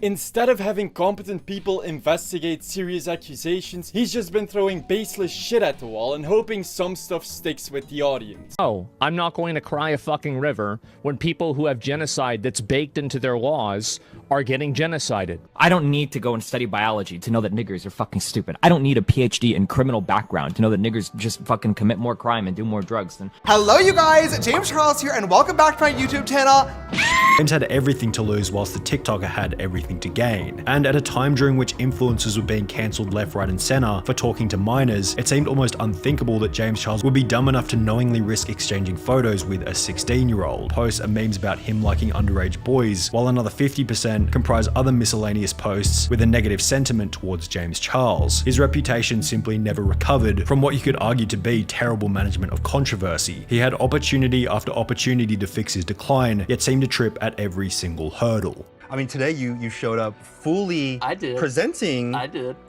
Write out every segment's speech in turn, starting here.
Instead of having competent people investigate serious accusations, he's just been throwing baseless shit at the wall and hoping some stuff sticks with the audience. Oh, I'm not going to cry a fucking river when people who have genocide that's baked into their laws are getting genocided. I don't need to go and study biology to know that niggers are fucking stupid. I don't need a PhD in criminal background to know that niggers just fucking commit more crime and do more drugs than... Hello you guys, James Charles here and welcome back to my YouTube channel. James had everything to lose whilst the TikToker had everything to gain. And at a time during which influencers were being cancelled left, right and center for talking to minors, it seemed almost unthinkable that James Charles would be dumb enough to knowingly risk exchanging photos with a 16-year-old, posts and memes about him liking underage boys, while another 50% comprise other miscellaneous posts with a negative sentiment towards James Charles. His reputation simply never recovered from what you could argue to be terrible management of controversy. He had opportunity after opportunity to fix his decline, yet seemed to trip at every single hurdle. I mean, today you showed up fully presenting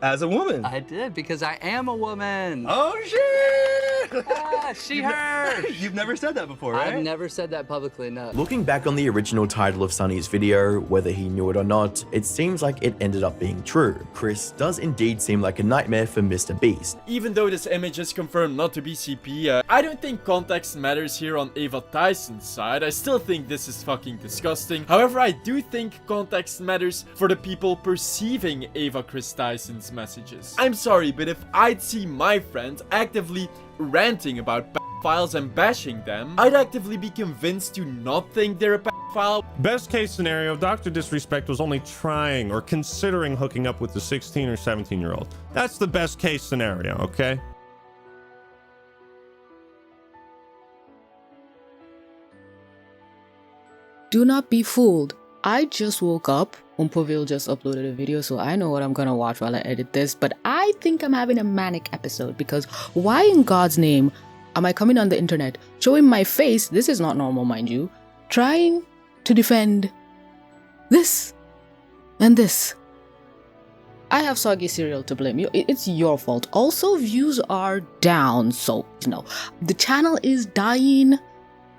as a woman. I did, because I am a woman. Oh shit! Ah, she, her. You've never said that before, right? I've never said that publicly, no. Looking back on the original title of Sunny's video, whether he knew it or not, it seems like it ended up being true. Kris does indeed seem like a nightmare for Mr. Beast. Even though this image is confirmed not to be CP, I don't think context matters here on Ava Tyson's side. I still think this is fucking disgusting. However, I do think context matters for the people perceiving Ava Kris Tyson's messages. I'm sorry, but if I'd see my friend actively ranting about pedophiles and bashing them, I'd actively be convinced to not think they're a pedophile. Best case scenario, Dr. Disrespect was only trying or considering hooking up with the 16 or 17-year-old. That's the best case scenario, okay? Do not be fooled. I just woke up. Umpoville just uploaded a video, so I know what I'm gonna watch while I edit this, but I think I'm having a manic episode because why in God's name am I coming on the internet, showing my face, this is not normal mind you, trying to defend this and this? I have soggy cereal to blame. It's your fault. Also, views are down, so, you know, the channel is dying.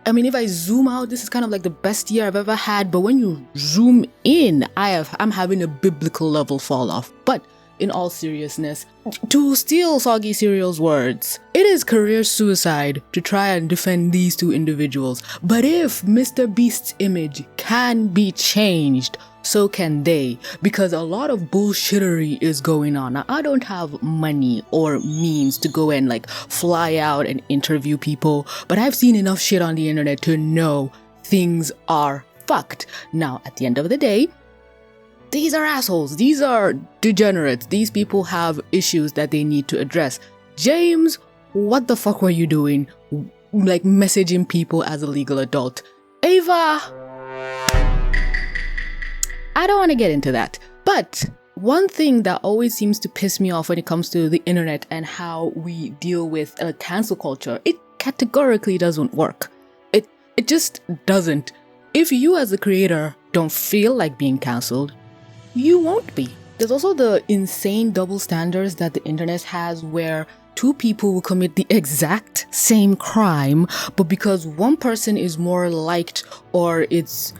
I mean, if I zoom out, this is kind of like the best year I've ever had, but when you zoom in, I'm having a biblical level fall off. But in all seriousness, to steal Soggy Cereal's words, it is career suicide to try and defend these two individuals. But if Mr. Beast's image can be changed, so can they, because a lot of bullshittery is going on. Now, I don't have money or means to go and like fly out and interview people, but I've seen enough shit on the internet to know things are fucked. Now, at the end of the day, these are assholes. These are degenerates. These people have issues that they need to address. James, what the fuck were you doing? Like messaging people as a legal adult. Ava, I don't want to get into that. But one thing that always seems to piss me off when it comes to the internet and how we deal with cancel culture, it categorically doesn't work. It just doesn't. If you as a creator don't feel like being cancelled, you won't be. There's also the insane double standards that the internet has where two people will commit the exact same crime, but because one person is more liked or it's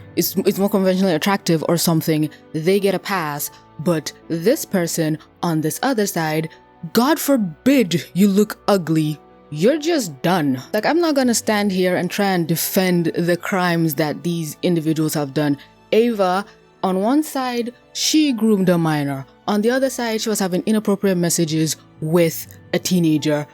more conventionally attractive or something, they get a pass, but this person on this other side, God forbid you look ugly, you're just done. Like, I'm not gonna stand here and try and defend the crimes that these individuals have done. Ava, on one side, she groomed a minor. On the other side, she was having inappropriate messages with a teenager.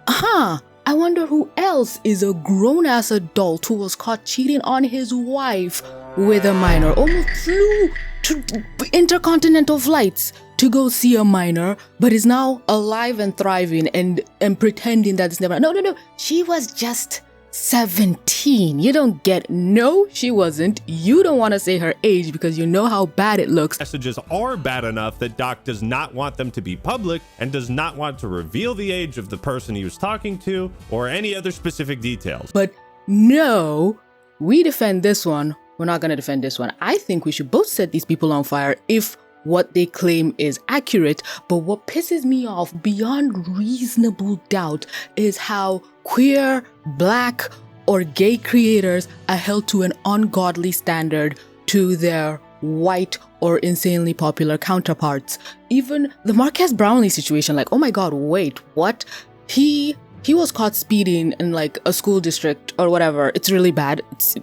I wonder who else is a grown-ass adult who was caught cheating on his wife with a minor. Almost flew to intercontinental flights to go see a minor, but is now alive and thriving and pretending that it's never... No. She was just 17. You don't get... No, she wasn't. You don't want to say her age because you know how bad it looks. Messages are bad enough that Doc does not want them to be public and does not want to reveal the age of the person he was talking to or any other specific details. But no, we defend this one. We're not going to defend this one. I think we should both set these people on fire if what they claim is accurate. But what pisses me off beyond reasonable doubt is how queer, black, or gay creators are held to an ungodly standard to their white or insanely popular counterparts. Even the Marquez Brownlee situation, like, oh my god, wait, what? He was caught speeding in like a school district or whatever. It's really bad. It's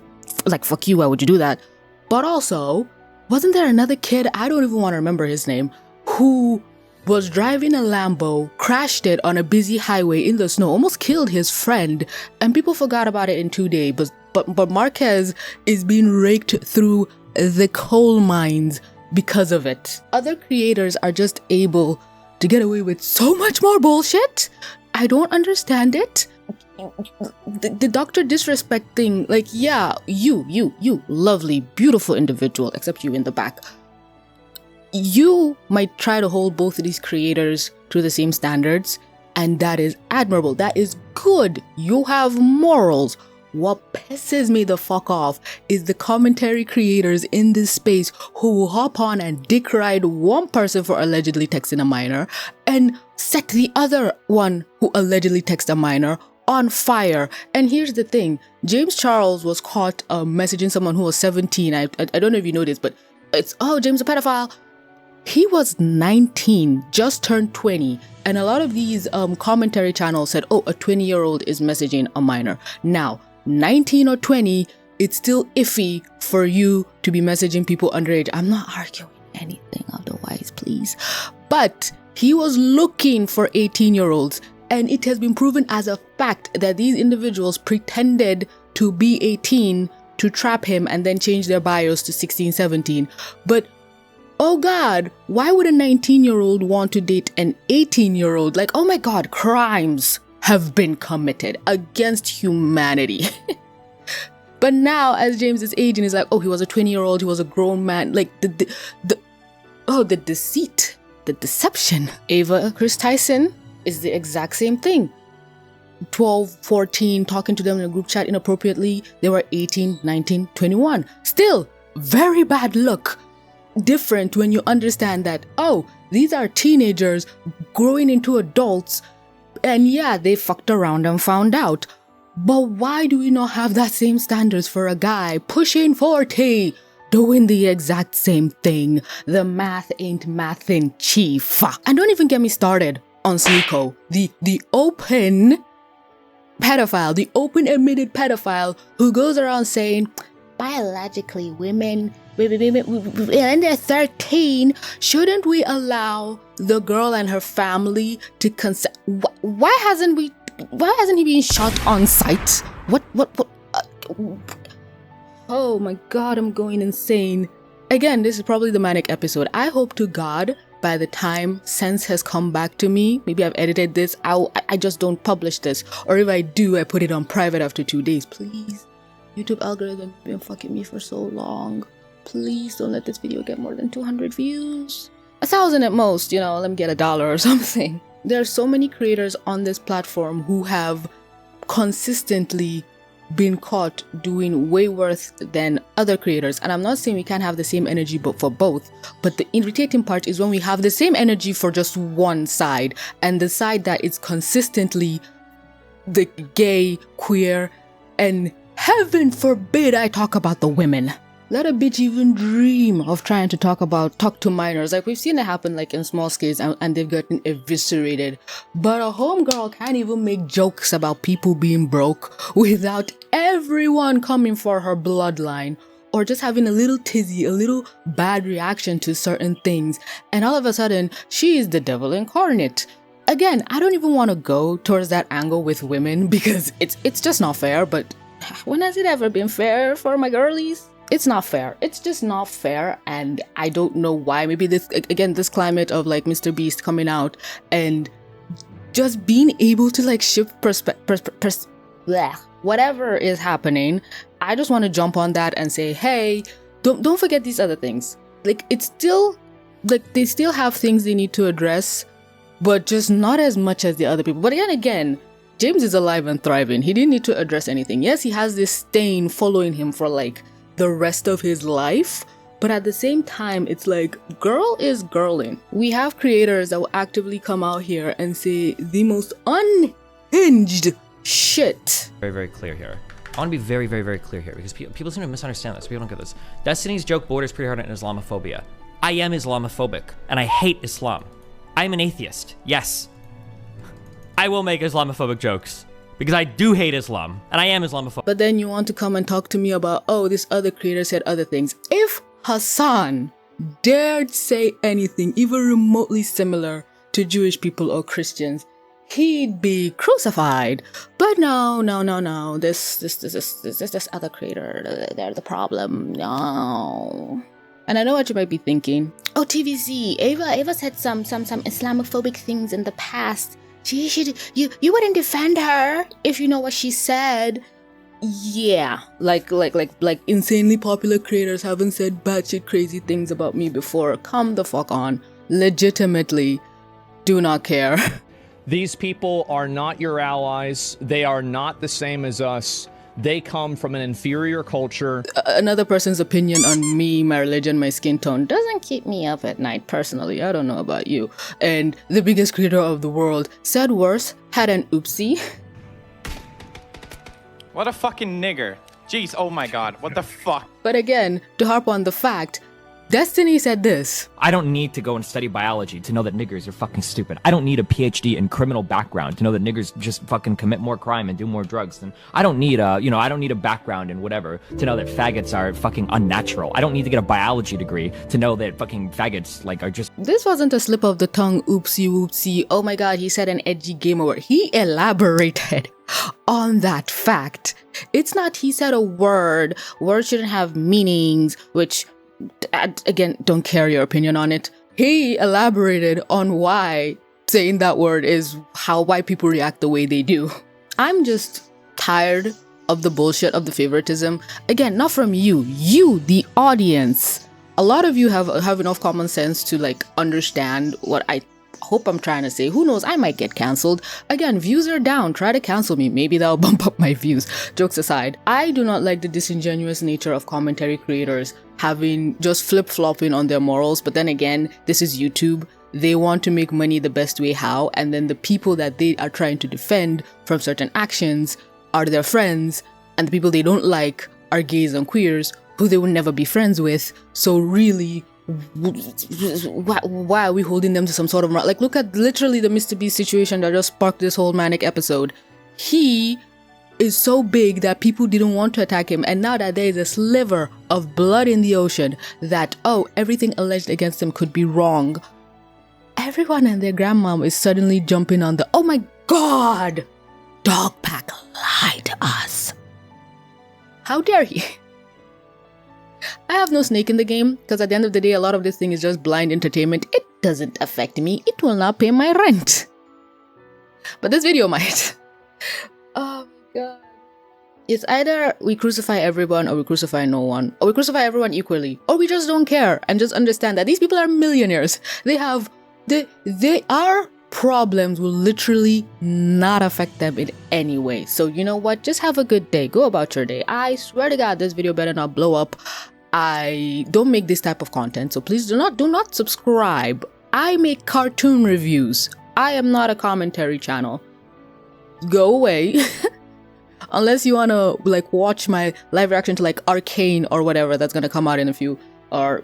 like, fuck you, why would you do that? But also, wasn't there another kid, I don't even want to remember his name, who was driving a Lambo, crashed it on a busy highway in the snow, almost killed his friend, and people forgot about it in 2 days. But Marquez is being raked through the coal mines because of it. Other creators are just able to get away with so much more bullshit. I don't understand it. The doctor disrespecting, like, yeah, you, lovely, beautiful individual, except you in the back. You might try to hold both of these creators to the same standards, and that is admirable. That is good. You have morals. What pisses me the fuck off is the commentary creators in this space who will hop on and dick ride one person for allegedly texting a minor and set the other one who allegedly texted a minor on fire. And here's the thing, James Charles was caught messaging someone who was 17. I don't know if you know this, but it's, oh, James a pedophile. He was 19, just turned 20, and a lot of these commentary channels said, oh, a 20-year-old is messaging a minor. Now, 19 or 20, it's still iffy for you to be messaging people underage. I'm not arguing anything otherwise, please. But he was looking for 18-year-olds, and it has been proven as a fact that these individuals pretended to be 18 to trap him and then change their bios to 16, 17. But oh god, why would a 19-year-old want to date an 18-year-old? Like, oh my god, crimes have been committed against humanity. But now, as James is aging, he's like, oh, he was a 20-year-old, he was a grown man. Like, the deceit, the deception. Kris Tyson is the exact same thing. 12, 14, talking to them in a group chat inappropriately. They were 18, 19, 21. Still, very bad look. Different when you understand that, oh, these are teenagers growing into adults, and yeah, they fucked around and found out. But why do we not have that same standards for a guy pushing 40 doing the exact same thing? The math ain't mathin', chief. And don't even get me started on Sneeko, the open pedophile, the open admitted pedophile who goes around saying, biologically, women, when they're 13, shouldn't we allow the girl and her family to consent? Why hasn't he been shot on sight? What? Oh my god, I'm going insane. Again, this is probably the manic episode. I hope to God by the time sense has come back to me, maybe I've edited this, I just don't publish this. Or if I do, I put it on private after 2 days. Please. YouTube algorithm has been fucking me for so long. Please don't let this video get more than 200 views. 1,000 at most, you know, let me get $1 or something. There are so many creators on this platform who have consistently been caught doing way worse than other creators. And I'm not saying we can't have the same energy for both, but the irritating part is when we have the same energy for just one side, and the side that is consistently the gay, queer, and heaven forbid I talk about the women. Let a bitch even dream of trying to talk to minors. Like, we've seen it happen like in small scales and they've gotten eviscerated. But a homegirl can't even make jokes about people being broke without everyone coming for her bloodline or just having a little tizzy, a little bad reaction to certain things. And all of a sudden, she is the devil incarnate. Again, I don't even want to go towards that angle with women because it's just not fair. But when has it ever been fair for my girlies? It's not fair. It's just not fair, and I don't know why. Maybe this climate of like Mr. Beast coming out and just being able to like shift whatever is happening. I just want to jump on that and say, hey, don't forget these other things. Like, it's still like they still have things they need to address, but just not as much as the other people. But again, James is alive and thriving. He didn't need to address anything. Yes, he has this stain following him for like the rest of his life, but at the same time, it's like, girl is girling. We have creators that will actively come out here and say the most unhinged shit. Very, very clear here. I want to be very, very, very clear here because people seem to misunderstand this. People don't get this. Destiny's joke borders pretty hard on Islamophobia. I am Islamophobic and I hate Islam. I'm an atheist. Yes. I will make Islamophobic jokes because I do hate Islam and I am Islamophobic. But then you want to come and talk to me about, oh, this other creator said other things. If Hassan dared say anything even remotely similar to Jewish people or Christians, he'd be crucified. But no. This other creator, they're the problem. No. And I know what you might be thinking. Oh, TVZ, Ava said some Islamophobic things in the past. You wouldn't defend her if you know what she said. Yeah, like insanely popular creators haven't said batshit crazy things about me before. Come the fuck on. Legitimately, do not care. These people are not your allies. They are not the same as us. They come from an inferior culture. Another person's opinion on me, my religion, my skin tone doesn't keep me up at night personally. I don't know about you. And the biggest creator of the world said worse, had an oopsie. What a fucking nigger. Jeez, oh my god, what the fuck? But again, to harp on the fact, Destiny said this. I don't need to go and study biology to know that niggers are fucking stupid. I don't need a PhD in criminal background to know that niggers just fucking commit more crime and do more drugs. And I don't need a, I don't need a background in whatever to know that faggots are fucking unnatural. I don't need to get a biology degree to know that fucking faggots, like, are just... This wasn't a slip of the tongue, oopsie whoopsie, oh my god, he said an edgy gamer word. He elaborated on that fact. It's not he said a word. Words shouldn't have meanings, which... Again, don't care your opinion on it. He elaborated on why saying that word is why people react the way they do. I'm just tired of the bullshit of the favoritism. Again, not from you, the audience. A lot of you have enough common sense to like understand what I hope I'm trying to say. Who knows, I might get cancelled. Again, views are down. Try to cancel me. Maybe that'll bump up my views. Jokes aside, I do not like the disingenuous nature of commentary creators having just flip-flopping on their morals. But then again, this is YouTube. They want to make money the best way how, and then the people that they are trying to defend from certain actions are their friends, and the people they don't like are gays and queers who they would never be friends with. So really, why are we holding them to some sort of... Like, look at literally the Mr. Beast situation that just sparked this whole manic episode. He is so big that people didn't want to attack him, and now that there is a sliver of blood in the ocean that, oh, everything alleged against him could be wrong, everyone and their grandmom is suddenly jumping on the, oh my god, Dogpack lied to us. How dare he? I have no snake in the game, because at the end of the day, a lot of this thing is just blind entertainment. It doesn't affect me. It will not pay my rent. But this video might. Oh my god. It's either we crucify everyone or we crucify no one. Or we crucify everyone equally. Or we just don't care and just understand that these people are millionaires. Our problems will literally not affect them in any way. So you know what? Just have a good day. Go about your day. I swear to God, this video better not blow up. I don't make this type of content, so please do not subscribe. I make cartoon reviews. I am not a commentary channel. Go away. Unless you wanna like watch my live reaction to like Arcane or whatever that's gonna come out in a few, or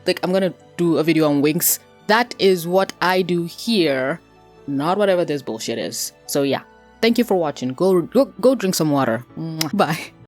like I'm gonna do a video on Winx. That is what I do here, not whatever this bullshit is. So yeah, thank you for watching. Go drink some water. Bye.